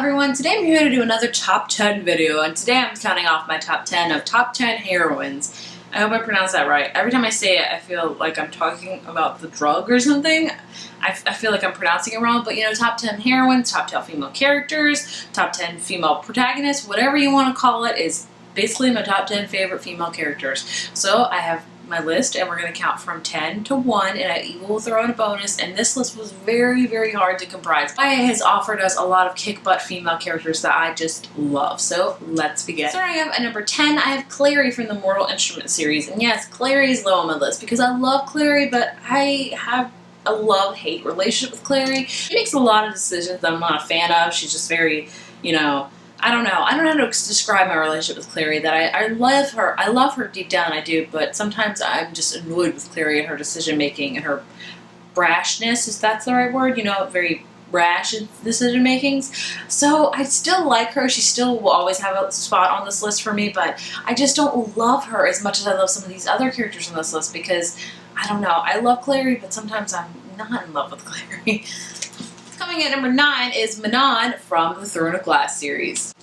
everyone, today I'm here to do another top 10 video, and today I'm counting off my top 10 of top 10 heroines. I hope I pronounced that right. Every time I say it, I feel like I'm talking about the drug or something. I feel like I'm pronouncing it wrong, but you know, top 10 heroines, top 10 female characters, top 10 female protagonists, whatever you want to call it, is basically my top 10 favorite female characters. So I have my list, and we're going to count from 10 to 1, and I will throw in a bonus, and this list was very, very hard to comprise. Maya has offered us a lot of kick-butt female characters that I just love, so let's begin. Starting off at number 10, I have Clary from the Mortal Instrument series, and yes, Clary is low on my list because I love Clary, but I have a love-hate relationship with Clary. She makes a lot of decisions that I'm not a fan of. She's just very, you know, I don't know how to describe my relationship with Clary, that I love her. I love her deep down, I do, but sometimes I'm just annoyed with Clary and her decision making and her brashness, if that's the right word, you know, very rash decision makings. So I still like her. She still will always have a spot on this list for me, but I just don't love her as much as I love some of these other characters on this list because, I don't know, I love Clary, but sometimes I'm not in love with Clary. Coming at number 9 is Manaan from the Throne of Glass series.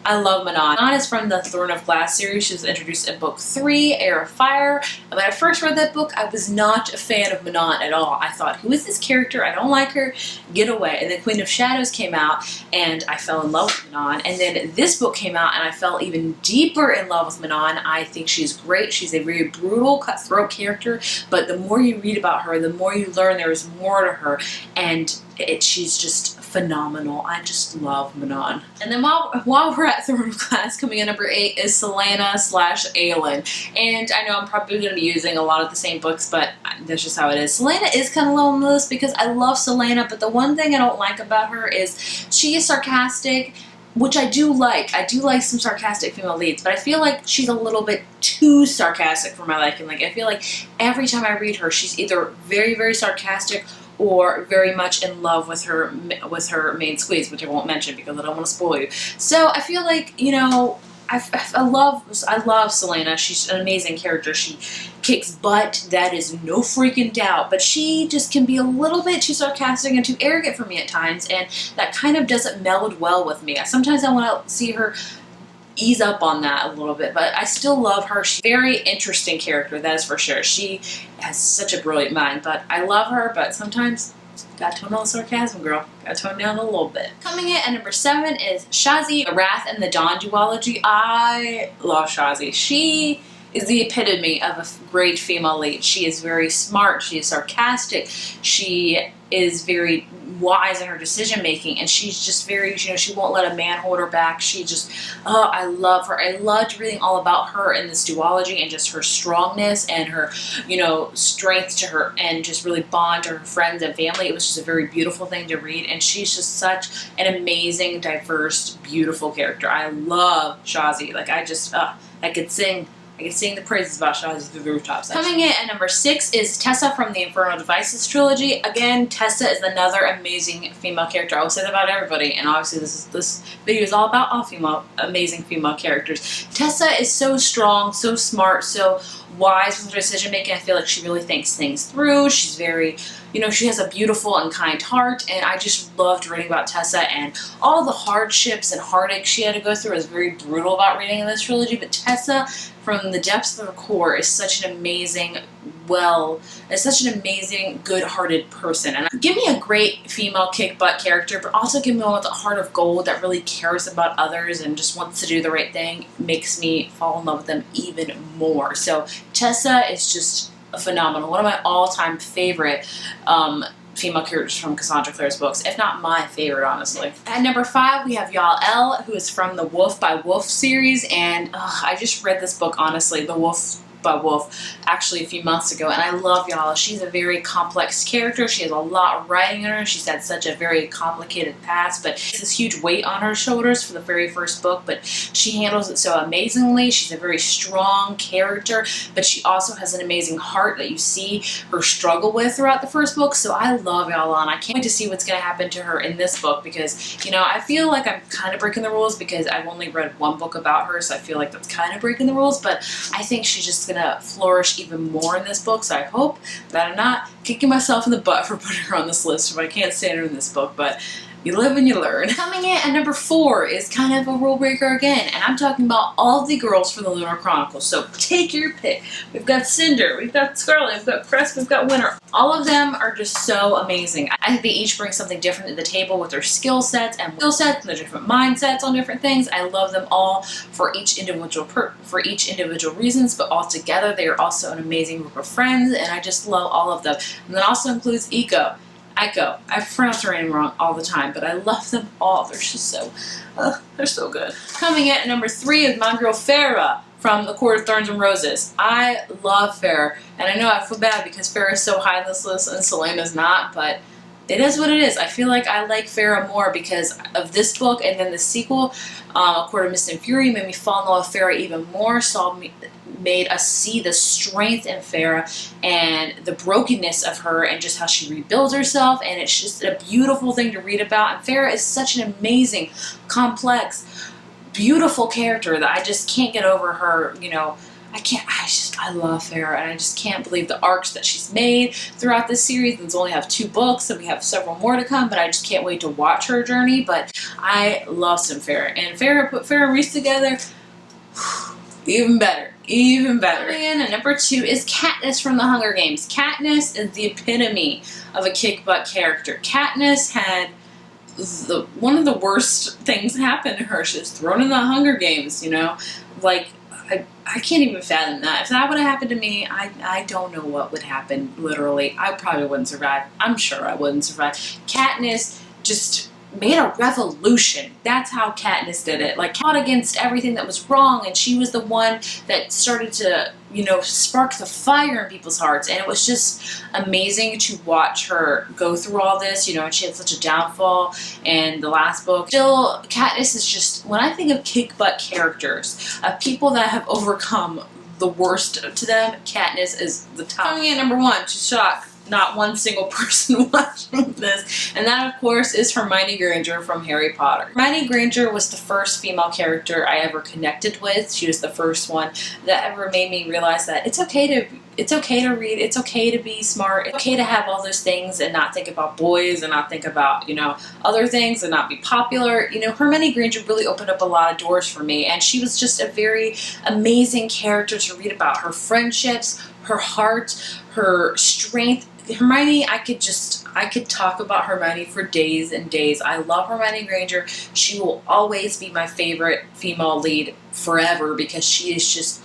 I love Manaan. Manaan is from the Throne of Glass series. She was introduced in book 3, Heir of Fire. And when I first read that book, I was not a fan of Manaan at all. I thought, who is this character? I don't like her. Get away. And then Queen of Shadows came out, and I fell in love with Manaan. And then this book came out, and I fell even deeper in love with Manaan. I think she's great. She's a very brutal, cutthroat character, but the more you read about her, the more you learn there is more to her, and she's just phenomenal. I just love Manaan. And then while we're at Throne of Glass, coming in number 8 is Selena / Aelin. And I know I'm probably going to be using a lot of the same books, but that's just how it is. Selena is kind of low on the list because I love Selena, but the one thing I don't like about her is she is sarcastic, which I do like. I do like some sarcastic female leads, but I feel like she's a little bit too sarcastic for my liking. Like, I feel like every time I read her, she's either very, very sarcastic or very much in love with her main squeeze, which I won't mention because I don't want to spoil you. So I feel like, you know, I love Selena. She's an amazing character. She kicks butt, that is no freaking doubt, but she just can be a little bit too sarcastic and too arrogant for me at times, and that kind of doesn't meld well with me. Sometimes I want to see her ease up on that a little bit, but I still love her. She's a very interesting character, that is for sure. She has such a brilliant mind, but I love her, but sometimes gotta tone down the sarcasm, girl. Gotta tone down a little bit. Coming in at number 7 is Shazi, the Wrath and the Dawn duology. I love Shazi. She is the epitome of a great female lead. She is very smart, she is sarcastic, she is very wise in her decision making, and she's just very, you know, she won't let a man hold her back. She just, oh, I love her. I loved reading all about her in this duology and just her strongness and her, you know, strength to her, and just really bond to her friends and family. It was just a very beautiful thing to read, and she's just such an amazing, diverse, beautiful character. I love Shazi. Like, I just, I could sing the praises about Shazi through the rooftops. Coming in at number 6 is Tessa from the Infernal Devices trilogy. Again, Tessa is another amazing female character. I will say that about everybody, and obviously this video is all about all amazing female characters. Tessa is so strong, so smart, so wise with her decision making. I feel like she really thinks things through. She's very, you know, she has a beautiful and kind heart, and I just loved reading about Tessa, and all the hardships and heartache she had to go through. Is very brutal about reading in this trilogy, but Tessa, from the depths of her core, is such an amazing, good-hearted person. And give me a great female kick-butt character, but also give me one with a heart of gold that really cares about others and just wants to do the right thing. Makes me fall in love with them even more. So Tessa is just phenomenal. One of my all-time favorite female characters from Cassandra Clare's books, if not my favorite, honestly. At number 5, we have Yael, who is from the Wolf by Wolf series, and I just read this book, honestly, The Wolf by Wolf, actually a few months ago, and I love Yael. She's a very complex character. She has a lot of writing in her. She's had such a very complicated past, but it's this huge weight on her shoulders for the very first book, but she handles it so amazingly. She's a very strong character, but she also has an amazing heart that you see her struggle with throughout the first book, so I love Yael, and I can't wait to see what's going to happen to her in this book, because, you know, I feel like I'm kind of breaking the rules because I've only read one book about her, so I feel like that's kind of breaking the rules, but I think she's just gonna flourish even more in this book, so I hope that I'm not kicking myself in the butt for putting her on this list if I can't stand her in this book, but You live and you learn. Coming in at number 4 is kind of a rule breaker again, and I'm talking about all the girls from the Lunar Chronicles. So take your pick. We've got Cinder, we've got Scarlet, we've got Crest, we've got Winter. All of them are just so amazing. I think they each bring something different to the table with their skill sets and their different mindsets on different things. I love them all for each individual reasons, but all together they are also an amazing group of friends, and I just love all of them. And that also includes Echo. I pronounce her name wrong all the time, but I love them all. They're just so, they're so good. Coming in at number 3 is my girl Farah from The Court of Thorns and Roses. I love Farah, and I know I feel bad because Farah is so high on this list and Selena's not, but it is what it is. I feel like I like Farah more because of this book, and then the sequel, A Court of Mist and Fury, made me fall in love with Farah even more, made us see the strength in Farah and the brokenness of her and just how she rebuilds herself, and it's just a beautiful thing to read about. And Farah is such an amazing, complex, beautiful character that I just can't get over her, you know. I love Farah, and I just can't believe the arcs that she's made throughout this series. And only have 2 books, and we have several more to come, but I just can't wait to watch her journey. But I love some Farah, and put Farah and Reese together, even better. Even better. And number 2 is Katniss from the Hunger Games. Katniss is the epitome of a kick-butt character. Katniss had one of the worst things happen to her. She was thrown in the Hunger Games, you know? Like, I can't even fathom that. If that would have happened to me, I don't know what would happen, literally. I probably wouldn't survive. I'm sure I wouldn't survive. Katniss just made a revolution. That's how Katniss did it. Like, fought against everything that was wrong, and she was the one that started to, you know, spark the fire in people's hearts. And it was just amazing to watch her go through all this, you know, and she had such a downfall in the last book. Still, Katniss is just, when I think of kick-butt characters, of people that have overcome the worst to them, Katniss is the top. Coming in at number 1, to shock not one single person watching this, and that of course is Hermione Granger from Harry Potter. Hermione Granger was the first female character I ever connected with. She was the first one that ever made me realize that it's okay to read, it's okay to be smart, it's okay to have all those things and not think about boys and not think about, you know, other things and not be popular. You know, Hermione Granger really opened up a lot of doors for me, and she was just a very amazing character to read about. Her friendships, her heart, her strength. Hermione, I could talk about Hermione for days and days. I love Hermione Granger. She will always be my favorite female lead forever because she is just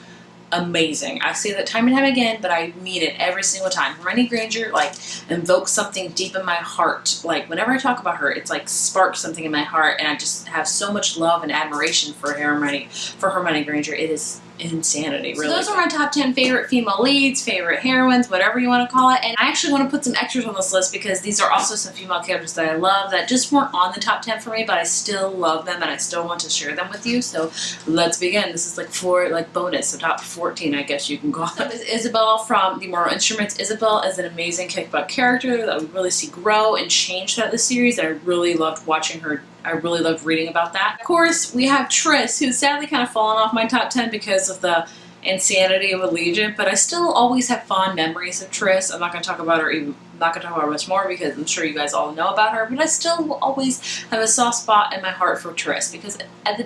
amazing. I say that time and time again, but I mean it every single time. Hermione Granger, like, invokes something deep in my heart. Like, whenever I talk about her, it's like sparks something in my heart, and I just have so much love and admiration for Hermione Granger. It is insanity, really. So those are my top 10 favorite female leads, favorite heroines, whatever you want to call it. And I actually want to put some extras on this list because these are also some female characters that I love that just weren't on the top 10 for me, but I still love them and I still want to share them with you. So let's begin. This is like bonus, so top 14, I guess you can call it. This is Isabelle from The Mortal Instruments. Isabelle is an amazing kick-butt character that we really see grow and change throughout the series. I really loved watching her. I really loved reading about that. Of course, we have Triss, who's sadly kind of fallen off my top 10 because of the insanity of Allegiant, but I still always have fond memories of Triss. I'm not going to talk about her much more because I'm sure you guys all know about her, but I still will always have a soft spot in my heart for Triss because at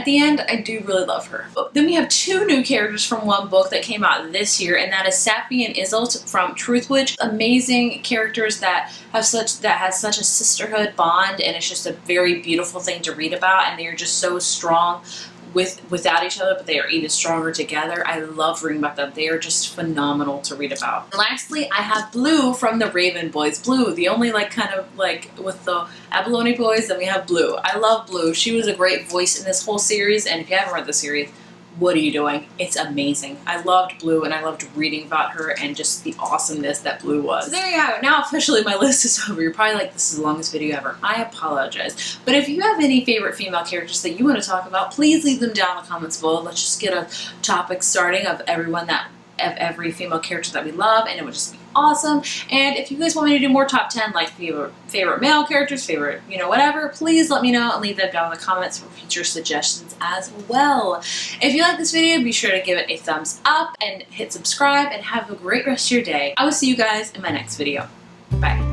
the end, I do really love her. But then we have 2 new characters from one book that came out this year, and that is Sappy and Isolde from Truthwitch. Amazing characters that has such a sisterhood bond, and it's just a very beautiful thing to read about, and they're just so strong without each other, but they are even stronger together. I love reading about them. They are just phenomenal to read about. And lastly, I have Blue from the Raven Boys. Blue, the only kind of with the Abalone Boys, then we have Blue. I love Blue. She was a great voice in this whole series, and if you haven't read the series, what are you doing? It's amazing. I loved Blue, and I loved reading about her and just the awesomeness that Blue was. So there you have it. Now officially my list is over. You're probably like, this is the longest video ever. I apologize. But if you have any favorite female characters that you want to talk about, please leave them down in the comments below. Let's just get a topic starting of every female character that we love, and it would just be awesome. And if you guys want me to do more top 10, like favorite male characters, favorite, whatever, please let me know and leave them down in the comments for future suggestions as well. If you like this video, be sure to give it a thumbs up and hit subscribe, and have a great rest of your day. I will see you guys in my next video. Bye.